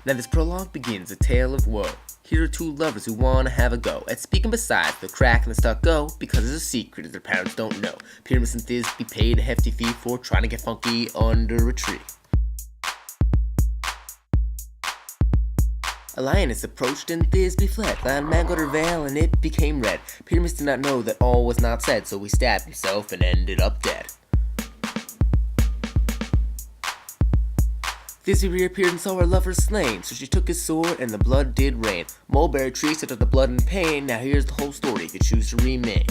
Now this prologue begins a tale of woe. Here are two lovers who wanna have a go at speaking besides the crack and the stucco because it's a secret that their parents don't know. Pyramus and Thisbe paid a hefty fee for trying to get funky under a tree. A lioness approached and Thisbe fled. The man got her veil and it became red. Pyramus did not know that all was not said, so he stabbed himself and ended up dead. Thisbe reappeared and saw her lover slain, so she took his sword and the blood did rain. Mulberry tree set up the blood and pain. Now here's the whole story if you choose to remain.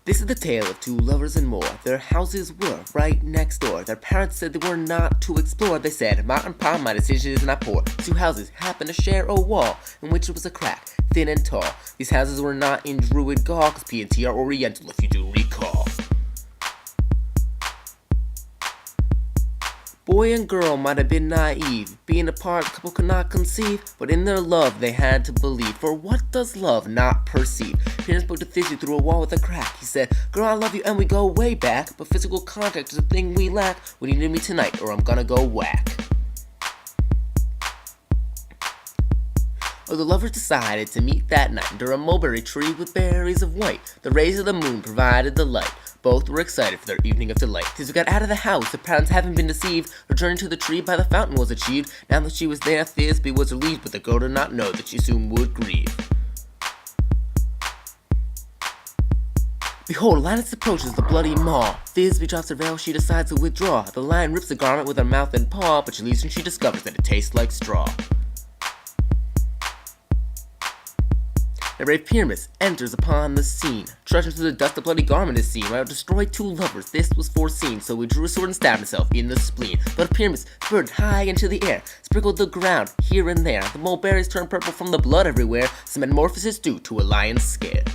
This is the tale of two lovers and more. Their houses were right next door. Their parents said they were not to explore. They said, "Mountain palm, my decision is not poor." Two houses happened to share a wall, in which there was a crack, thin and tall. These houses were not in Druid Gaul, cause P&T are Oriental if you do recall. Boy and girl might have been naive. Being apart, the couple could not conceive, but in their love they had to believe. For what does love not perceive? Pyramus spoke to Thisbe through a wall with a crack. He said, "Girl, I love you and we go way back, but physical contact is a thing we lack. When you need me tonight or I'm gonna go whack." Oh, the lovers decided to meet that night under a mulberry tree with berries of white. The rays of the moon provided the light. Both were excited for their evening of delight. Thisbe got out of the house, the parents having been deceived. Returning to the tree by the fountain was achieved. Now that she was there, Thisbe was relieved, but the girl did not know that she soon would grieve. Behold, a lioness approaches the bloody maw. Thisbe drops her veil, she decides to withdraw. The lion rips the garment with her mouth and paw, but she leaves when she discovers that it tastes like straw. Now brave Pyramus enters upon the scene. Trudging through the dust, the bloody garment is seen. While destroy two lovers, this was foreseen. So he drew a sword and stabbed himself in the spleen. But Pyramus spurred high into the air, sprinkled the ground here and there. The mulberries turned purple from the blood everywhere. Some metamorphosis due to a lion's scare.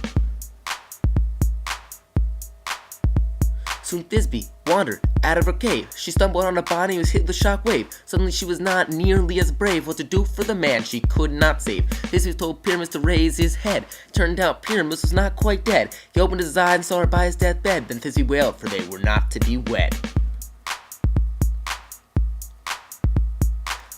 Soon Thisbe wandered out of her cave. She stumbled on a body and was hit with a shockwave. Suddenly she was not nearly as brave. What to do for the man she could not save. Thisbe told Pyramus to raise his head. Turned out Pyramus was not quite dead. He opened his eyes and saw her by his deathbed. Then Thisbe wailed, for they were not to be wed.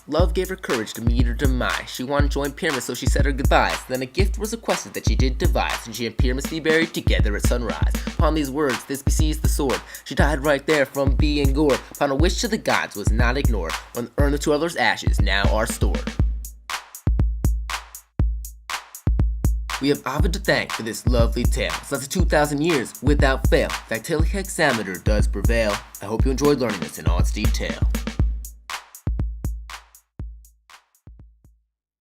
Love gave her courage to meet her demise. She wanted to join Pyramus, so she said her goodbyes. Then a gift was requested that she did devise, and she and Pyramus be buried together at sunrise. Upon these words, Thisbe seized the sword. She died right there from being gored. Upon a wish to the gods was not ignored. On urn the two others' ashes now are stored. We have Ovid to thank for this lovely tale. It's lasted 2,000 years without fail. Factility hexameter does prevail. I hope you enjoyed learning this in all its detail.